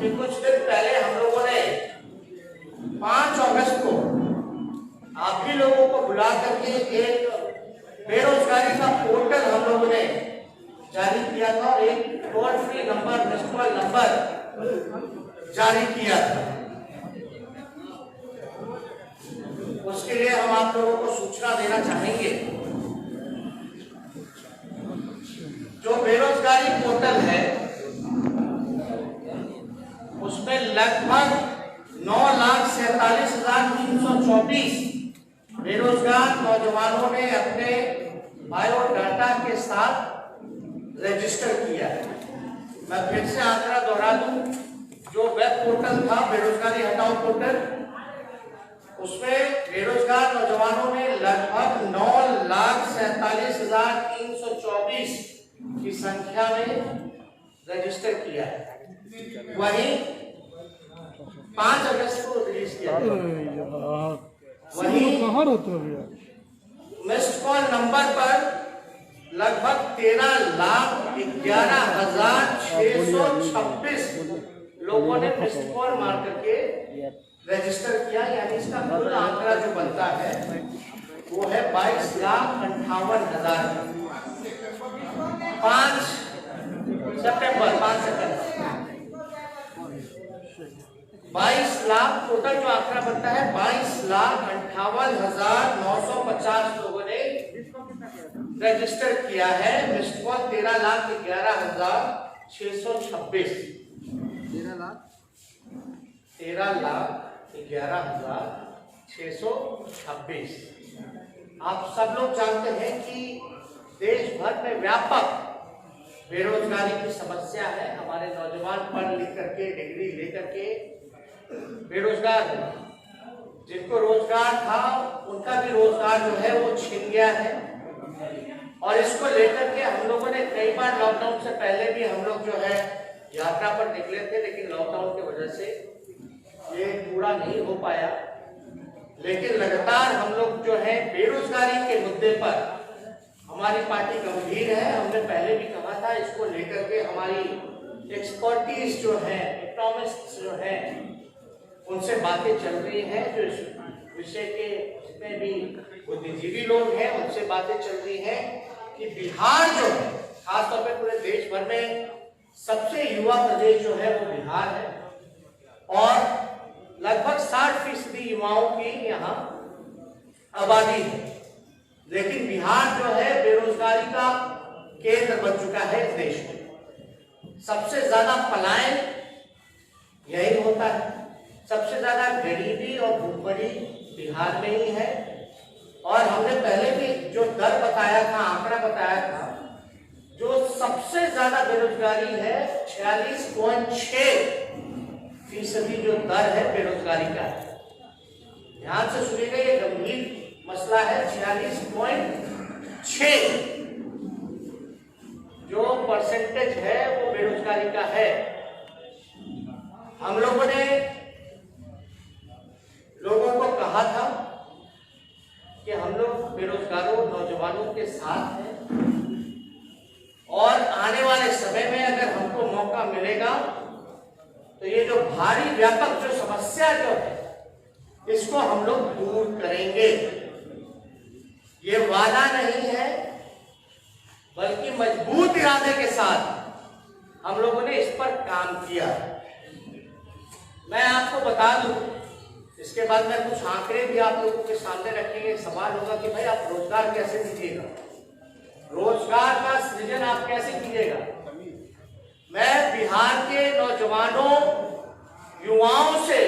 कि कुछ दिन पहले हम लोगों ने 5 अगस्त को आप ही लोगों को बुला करके एक बेरोजगारी का पोर्टल हम लोगों ने जारी किया था और एक toll free number, missed call number जारी किया था। उसके लिए हम आप लोगों को सूचना देना चाहेंगे। जो बेरोजगारी पोर्टल है उसमें लगभग 9,47,324 बेरोजगार नौजवानों ने अपने बायोडाटा के साथ रजिस्टर किया है। मैं फिर से आंकड़ा दोहरा दूं, जो वेब पोर्टल था बेरोजगारी हटाओ पोर्टल, उसमें बेरोजगार नौजवानों ने लगभग 9,47,324 की संख्या में रजिस्टर किया है। वहीं 5 अगस्त को रिलीज किया गया। वहीं मिस्ड कॉल नंबर पर लगभग 13,11,626 लोगों ने मिस्ड कॉल मार करके रजिस्टर किया। यानी इसका कुल आंकड़ा जो बनता है वो है 22,58,000। 5 सितंबर 22 लाख टोटल जो आंकड़ा बनता है 22,58,950 लोगों ने रजिस्टर किया है। Missed call 13,11,626 13,11,626। आप सब लोग जानते हैं कि देश भर में व्यापक बेरोजगारी की समस्या है। हमारे नौजवान पढ़ लिख करके डिग्री लेकर के बेरोजगार हैं। जिनको रोजगार था उनका भी रोजगार जो है वो छिन गया है। और इसको लेकर के हम लोगों ने कई बार लॉकडाउन से पहले भी हम लोग जो है यात्रा पर निकले थे, लेकिन लॉकडाउन की वजह से ये पूरा नहीं हो पाया। लेकिन लगातार हम लोग जो है बेरोजगारी के मुद्दे पर हमारी पार्टी गंभीर है। हमने पहले भी कहा था, इसको लेकर के हमारी एक्सपर्टीज जो है, इकोनॉमिस्ट जो है, उनसे बातें चल रही हैं। जो इस विषय के जितने भी बुद्धिजीवी लोग हैं उनसे बातें चल रही हैं कि बिहार जो है, खासतौर पे पूरे देश भर में सबसे युवा प्रदेश जो है वो बिहार है और लगभग 60% युवाओं की यहाँ आबादी है। लेकिन बिहार जो है बेरोजगारी का केंद्र बन चुका है इस देश में। सबसे ज्यादा पलायन यही होता है, सबसे ज्यादा गरीबी और भूखमरी बिहार में ही है। और हमने पहले भी जो दर बताया था, आंकड़ा बताया था, जो सबसे ज्यादा बेरोजगारी है 46.6% जो दर है बेरोजगारी का है। ध्यान से सुनिएगा, ये गंभीर मसला है। 46.6 जो परसेंटेज है वो बेरोजगारी का है। हम लोगों ने लोगों को कहा था कि हम लोग बेरोजगारों नौजवानों के साथ हैं और आने वाले समय में अगर हमको मौका मिलेगा तो ये जो भारी व्यापक जो समस्या जो है इसको हम लोग दूर करेंगे। ये वादा नहीं है बल्कि मजबूत इरादे के साथ हम लोगों ने इस पर काम किया। मैं आपको बता दूं, इसके बाद में कुछ आंकड़े भी आप लोगों के सामने रखेंगे। सवाल होगा कि भाई आप रोजगार कैसे दीजिएगा, रोजगार का सृजन आप कैसे कीजिएगा। मैं बिहार के नौजवानों युवाओं से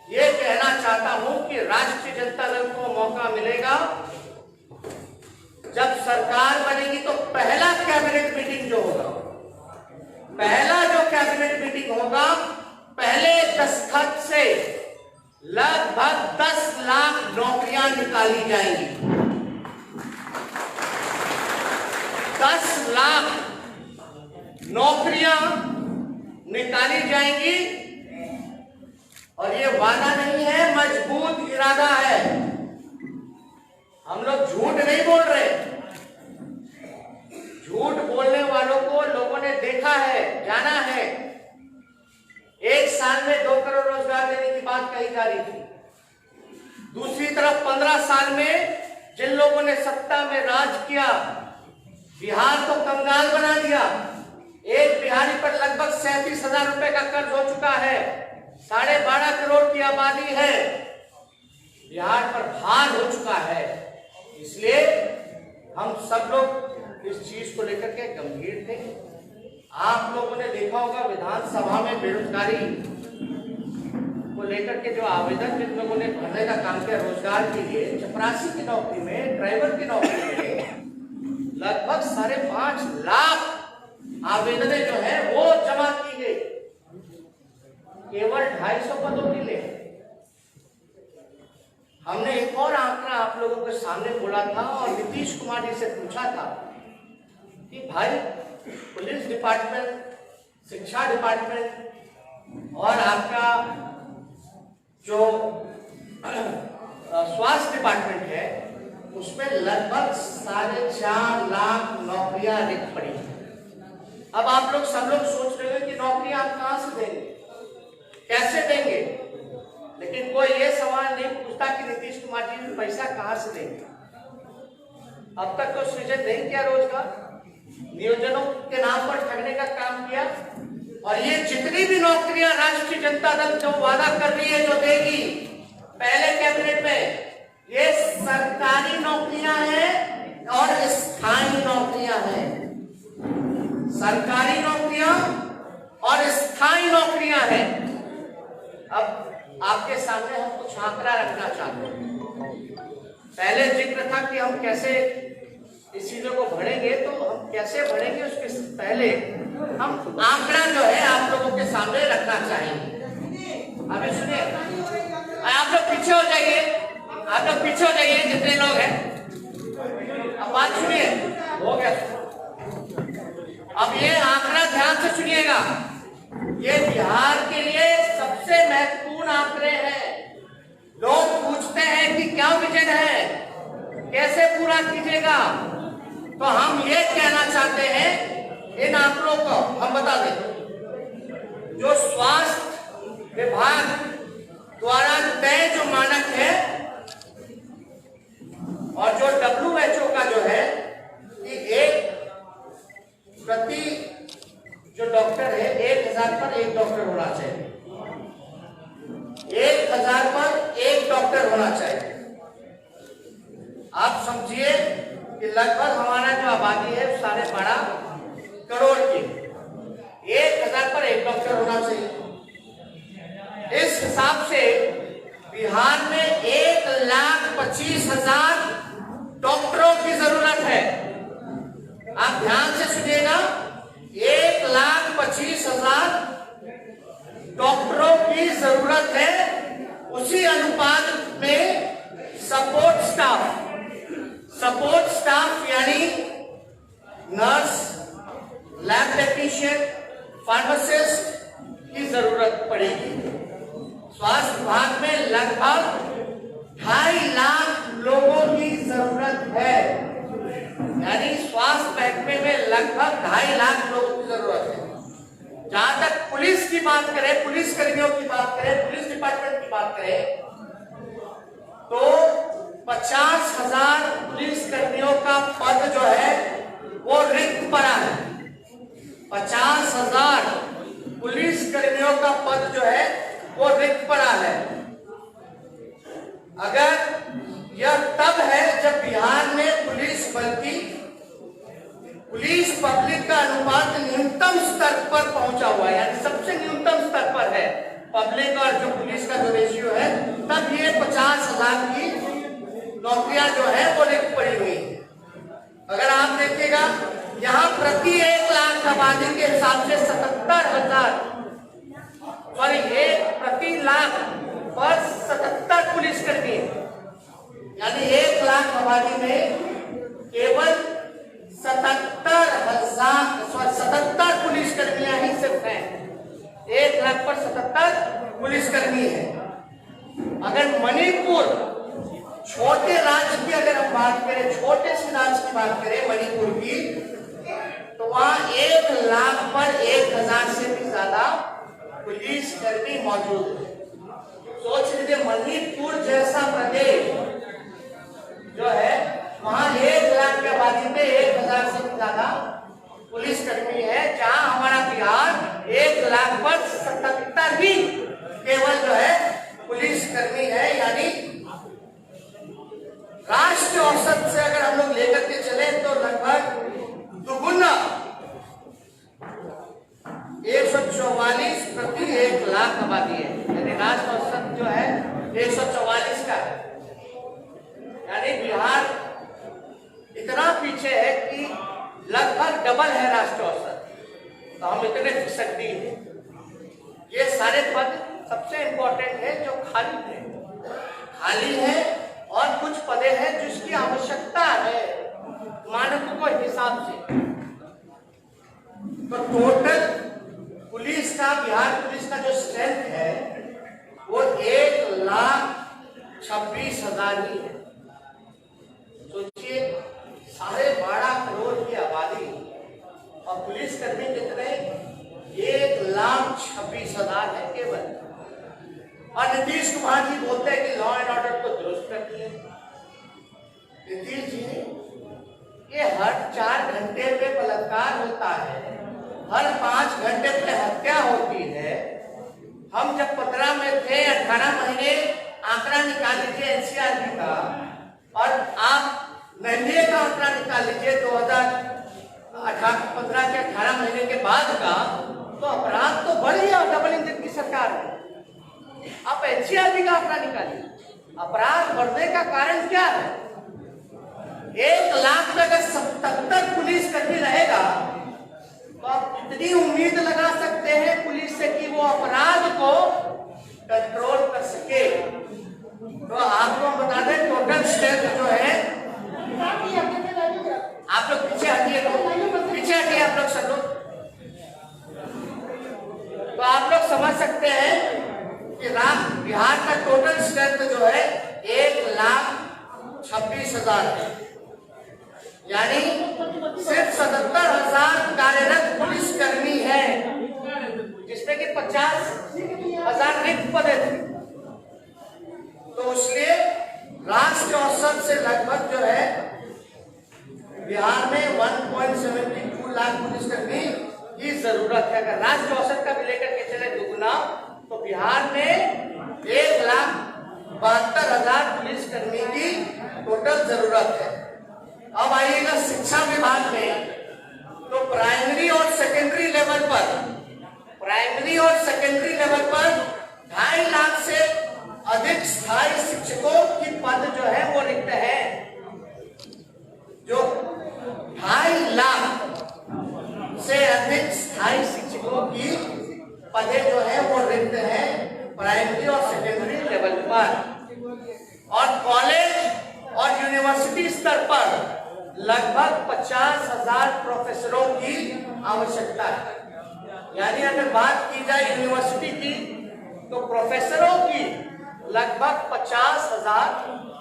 ये कहना चाहता हूं कि राष्ट्रीय जनता दल को मौका मिलेगा, जब सरकार बनेगी तो पहला कैबिनेट मीटिंग जो होगा, पहला जो कैबिनेट मीटिंग होगा, पहले दस्तखत से लगभग 10 लाख नौकरियां निकाली जाएंगी। 10 लाख नौकरियां निकाली जाएंगी। और ये वादा नहीं है, मजबूत इरादा है। हम लोग झूठ नहीं बोल रहे। झूठ बोलने वालों को लोगों ने देखा है, जाना है। साल में 2 करोड़ रोजगार देने की बात कही जा रही थी। दूसरी तरफ 15 साल में जिन लोगों ने सत्ता में राज किया, बिहार को कंगाल बना दिया। एक बिहारी पर लगभग 37,000 रुपए का कर्ज हो चुका है। 12.5 करोड़ की आबादी है। बिहार पर भार हो चुका है। इसलिए हम सब लोग इस चीज को लेकर के गंभीर थे। आप लोगों ने देखा होगा विधानसभा में बेरोजगारी को लेकर के जो आवेदन जिन लोगों ने भरने का काम किया रोजगार के लिए, चपरासी की नौकरी में, ड्राइवर की नौकरी में लगभग 5.5 लाख आवेदनें जो है वो जमा की गई, केवल 250 पदों के लिए। हमने एक और आंकड़ा आप लोगों के सामने बोला था और नीतीश कुमार जी से पूछा था कि भाई पुलिस डिपार्टमेंट, शिक्षा डिपार्टमेंट और आपका जो स्वास्थ्य डिपार्टमेंट है उसमें लगभग 4.5 लाख नौकरियां रिक्त पड़ी हैं। अब आप लोग सब लोग सोच रहे हो कि नौकरियां आप कहां से देंगे, कैसे देंगे, लेकिन कोई ये सवाल नहीं पूछता कि नीतीश कुमार जी पैसा कहां से देंगे। अब तक तो सृजन नहीं किया रोजगार, नियोजनों के नाम पर ठगने का काम किया। और ये जितनी भी नौकरियां राष्ट्रीय जनता दल जो वादा कर रही है, जो देगी पहले कैबिनेट में, ये सरकारी नौकरियां हैं और स्थायी नौकरियां हैं। सरकारी नौकरियां और स्थायी नौकरियां हैं। अब आपके सामने हम कुछ आंकड़ा रखना चाहते हैं। पहले जिक्र था कि हम कैसे इस चीजों को बढ़ेंगे, तो हम कैसे बढ़ेंगे उसके पहले हम आंकड़ा जो है आप लोगों के सामने रखना चाहेंगे। अभी सुनिए, आप लोग पीछे हो जाइए, आप लोग पीछे हो जाइए जितने लोग हैं। अब बात सुनिए, हो गया। अब ये आंकड़ा ध्यान से सुनिएगा, ये बिहार के लिए सबसे महत्वपूर्ण आंकड़े हैं। लोग पूछते हैं कि क्या विजन है, कैसे पूरा कीजिएगा, तो हम ये कहना चाहते हैं इन आंकड़ों को हम बता दें। जो स्वास्थ्य विभाग द्वारा तय जो मानक है और जो WHO का जो है कि एक प्रति जो डॉक्टर है 1000 पर 1 डॉक्टर होना चाहिए, 1000 पर 1 डॉक्टर होना चाहिए। आप समझिए कि लगभग हमारा जो आबादी है 12.5 करोड़ की, 1000 पर 1 डॉक्टर होना चाहिए। इस हिसाब से बिहार में 1,25,000 डॉक्टरों की जरूरत है। आप ध्यान से सुनिएगा, 1,25,000 डॉक्टरों की जरूरत है। उसी अनुपात में सपोर्ट स्टाफ यानी नर्स, लैब टेक्नीशियन, फार्मासिस्ट की जरूरत पड़ेगी। स्वास्थ्य विभाग में लगभग 2.5 लाख लोगों की जरूरत है, यानी स्वास्थ्य महकमे में लगभग 2.5 लाख लोगों की जरूरत है। जहां तक पुलिस की बात करें, पुलिस कर्मियों की बात करें, पुलिस डिपार्टमेंट की बात करें, तो 50,000 पुलिस कर्मियों का पद जो है वो रिक्त पड़ा है। 50,000 पुलिस कर्मियों का पद जो है वो रिक्त पड़ा है। अगर यह तब है जब बिहार में पुलिस बल की पुलिस पब्लिक का अनुपात न्यूनतम स्तर पर पहुंचा हुआ है, यानी सबसे न्यूनतम स्तर पर है पब्लिक और जो पुलिस का जो रेशियो है, तब ये 50,000 की नौकरियां जो है वो रिक्त पड़ी हुई है। अगर आप देखिएगा यहाँ प्रति 1 लाख आबादी के हिसाब से 77,000 प्रति लाख पर 77 पुलिस कर्मी, यानी 1 लाख आबादी में केवल 77 पुलिस कर्मियां ही सिर्फ हैं। 1 लाख पर 77 पुलिस कर्मी है। अगर मणिपुर छोटे राज्य की अगर हम बात करें, छोटे से राज्य की बात करें मणिपुर की, तो वहां 1 लाख पर 1,000 से भी ज्यादा पुलिस कर्मी मौजूद है। सोच लीजिए मणिपुर जैसा प्रदेश जो है, वहां 1 लाख की आबादी में 1000 से ज्यादा पुलिसकर्मी है, जहां हमारा बिहार 1 लाख पर 77 ही केवल जो है पुलिसकर्मी है। यानी राष्ट्रीय औसत से अगर हम लोग लेकर के चले तो लगभग दुगुना 144 प्रति 1 लाख आबादी है। यानी राष्ट्रीय औसत जो है 144 का है। यानी बिहार इतना पीछे है कि लगभग डबल है राष्ट्रीय औसत। तो हम इतने फिसदी हैं। ये सारे पद सबसे इंपॉर्टेंट है जो खाली है और कुछ पदे हैं जिसकी आवश्यकता है मानकों के हिसाब से। तो टोटल पुलिस का, बिहार पुलिस का जो स्ट्रेंथ है वो 1,26,000 ही है। सोचिए 12.5 करोड़ की आबादी और पुलिसकर्मी कितने, 1,26,000 है केवल। और नीतीश कुमार जी बोलते हैं कि लॉ एंड ऑर्डर को दुरुस्त कर दिए। नीतीश जी, ये हर 4 घंटे पे बलात्कार होता है, हर 5 घंटे पे हत्या होती है। हम जब 15 में थे, 18 महीने आंकड़ा निकाल लीजिए एनसीआरबी का, और आप एनडीए का आंकड़ा निकाल लीजिए 2015 के 18 महीने के बाद का, तो अपराध तो बढ़ गया। डबल इंजन की सरकार है। आप एनसीआरबी का आंकड़ा निकालिए, अपराध बढ़ने का कारण क्या है? 1 लाख में अगर 77 पुलिसकर्मी रहेगा तो आप कितनी उम्मीद लगा सकते हैं पुलिस से कि वो अपराध को कंट्रोल कर सके? तो आपको बता दें टोटल स्ट्रेंथ जो है, आप लोग पीछे हटिए, आप लोग सब लोग। तो आप लोग समझ सकते हैं कि बिहार का टोटल स्ट्रेंथ जो है 1,26,000 है। यानी सिर्फ 77,000 कार्यरत पुलिसकर्मी है, जिसमें कि 50,000 रिक्त पद थे। तो इसलिए राष्ट्रीय औसत से लगभग जो है बिहार में 1.72 लाख पुलिसकर्मी की जरूरत है। अगर राष्ट्रीय औसत का भी लेकर के चले दुगुना, तो बिहार में 1,72,000 पुलिसकर्मी की टोटल जरूरत है। अब आइएगा शिक्षा विभाग में, तो प्राइमरी और सेकेंडरी लेवल पर 2.5 लाख से अधिक स्थायी शिक्षकों की पद जो है वो रिक्त है। जो 2.5 लाख से अधिक स्थायी शिक्षकों की पदे जो है वो रिक्त है प्राइमरी और सेकेंडरी लेवल पर। और कॉलेज और यूनिवर्सिटी स्तर पर लगभग 50,000 प्रोफेसरों की आवश्यकता है। यानी अगर बात की जाए यूनिवर्सिटी की, तो प्रोफेसरों की लगभग 50,000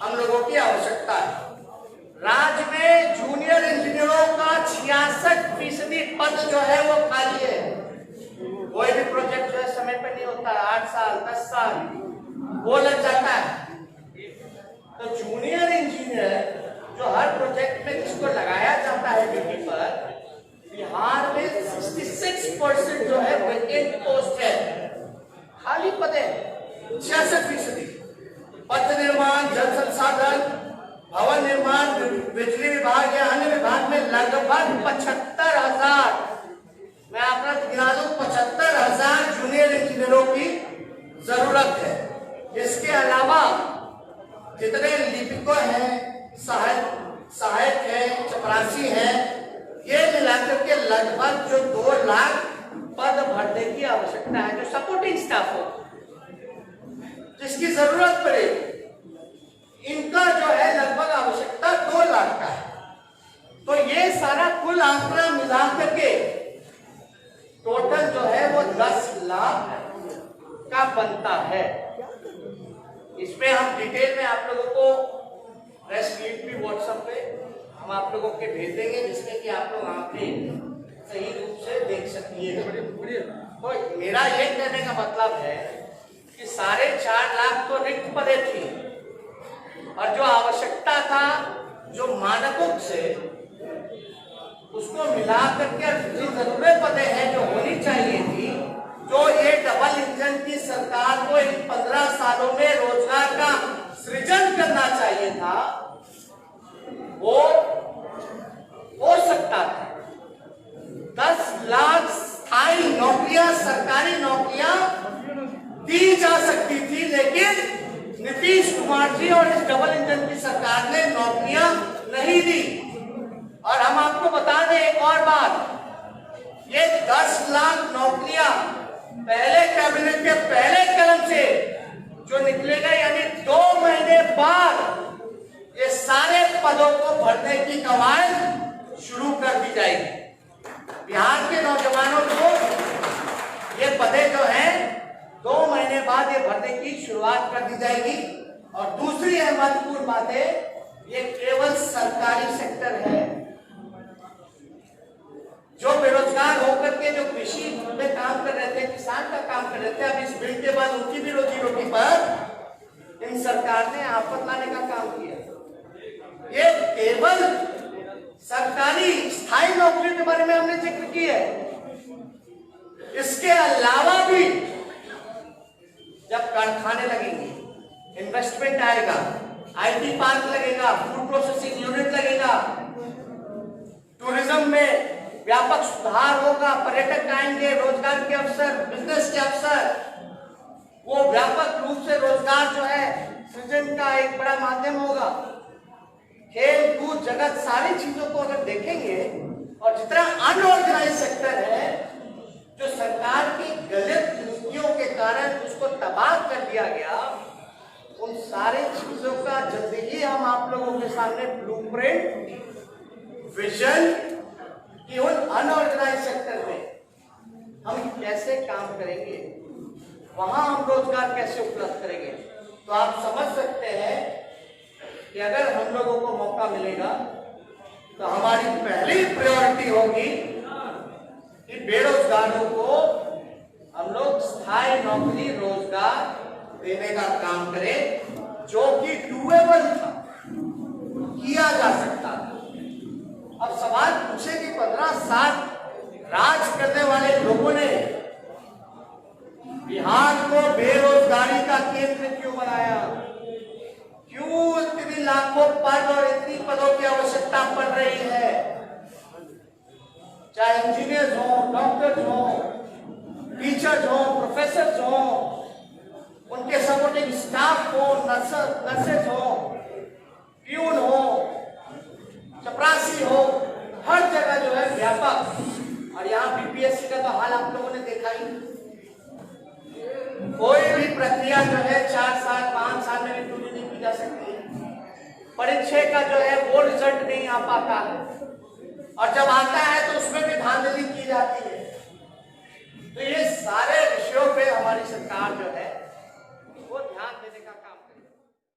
हम लोगों की आवश्यकता है। राज्य में जूनियर इंजीनियरों का 66% पद जो है वो खाली है। कोई भी प्रोजेक्ट जो है समय पे नहीं होता, 8 साल 10 साल वो लग जाता है। तो जूनियर इंजीनियर जो हर प्रोजेक्ट में जिसको लगाया जाता है ड्यूटी पर, बिहार में 66% जो है वैकेंट पोस्ट है, खाली पद है 66%। पथ निर्माण, जल संसाधन, भवन निर्माण, बिजली विभाग या अन्य विभाग में लगभग 75,000, मैं आपका गिना दूं, 75,000 जूनियर इंजीनियरों की जरूरत है। इसके अलावा जितने लिपिकों हैं, सहायक हैं, चपरासी हैं, ये मिलाकर के लगभग जो 2 लाख पद भरने की आवश्यकता है, जो सपोर्टिंग स्टाफ हो, जिसकी जरूरत पड़े, इनका जो है लगभग आवश्यकता 2 लाख का है। तो ये सारा कुल आंकड़ा मिला करके टोटल जो है वो 10 लाख का बनता है। इसमें हम डिटेल में आप लोगों को प्रेस क्लिप भी व्हाट्सएप पे हम आप लोगों के भेज देंगे, जिसमें कि आप लोग आंकड़े सही रूप से देख सकिए। तो मेरा ये कहने का मतलब है 4.5 लाख तो रिक्त पदे थी और जो आवश्यकता था, जो मानकों से उसको मिला करके जितनी जरूरत पदे हैं जो होनी चाहिए थी, जो ये डबल इंजन की सरकार को इन 15 सालों में रोजगार का सृजन करना चाहिए था, वो हो सकता था। 10 लाख स्थायी नौकरियां, सरकारी नौकरियां दी जा सकती थी, लेकिन नीतीश कुमार जी और इस डबल इंजन की सरकार ने नौकरियां नहीं दी। और हम आपको बता दें एक और बात, ये 10 लाख नौकरियां पहले कैबिनेट के पहले कलम से जो निकलेगा, यानी 2 महीने बाद ये सारे पदों को भरने की कवायद शुरू कर दी जाएगी। बिहार के नौजवानों को ये पदे जो हैं 2 महीने बाद ये भरने की शुरुआत कर दी जाएगी। और दूसरी महत्वपूर्ण बात है, ये केवल सरकारी सेक्टर है। जो बेरोजगार होकर के जो कृषि में काम कर रहे थे, किसान का काम कर रहे थे, अब इस बिल के बाद उनकी भी रोजी रोटी पर इन सरकार ने आफत लाने का काम किया। ये केवल सरकारी स्थायी नौकरी के बारे में हमने जिक्र की है। इसके अलावा भी जब कारखाने लगेंगे, इन्वेस्टमेंट आएगा, आईटी पार्क लगेगा, फूड प्रोसेसिंग यूनिट लगेगा, टूरिज्म में व्यापक सुधार होगा, पर्यटक आएंगे, रोजगार के अवसर, बिजनेस के अवसर, वो व्यापक रूप से रोजगार जो है सृजन का एक बड़ा माध्यम होगा। खेल कूद जगत सारी चीजों को अगर देखेंगे, और जितना अनऑर्गेनाइज सेक्टर है जो सरकार की गलत नीतियों के कारण उसको तबाह कर दिया गया, उन सारे चीजों का जल्दी ही हम आप लोगों के सामने ब्लूप्रिंट, विजन कि उन अनऑर्गेनाइज सेक्टर में हम कैसे काम करेंगे, वहां हम रोजगार कैसे उपलब्ध करेंगे। तो आप समझ सकते हैं कि अगर हम लोगों को मौका मिलेगा तो हमारी पहली प्रायोरिटी होगी कि बेरोजगारों को हम लोग स्थायी नौकरी, रोजगार देने का काम करें, जो कि डूएबल था, किया जा सकता था। अब सवाल पूछे कि 15 साल राज करने वाले लोगों ने बिहार को बेरोजगारी का केंद्र क्यों बनाया? क्यों इतनी लाखों पद और इतनी पदों की आवश्यकता पड़ रही है? चाहे इंजीनियर्स हो, डॉक्टर्स हो, टीचर्स हो, प्रोफेसर्स हो, उनके सपोर्टिंग स्टाफ हो, नर्सेस हो, प्यून हो, चपरासी हो, हर जगह जो है व्यापक। और यहाँ बीपीएससी का तो हाल आप लोगों ने देखा ही। कोई भी प्रक्रिया जो है 4 साल 5 साल में भी पूरी नहीं की जा सकती है। परीक्षा का जो है वो रिजल्ट नहीं आ पाता है, और जब आता है तो उसमें भी धांधली की जाती है।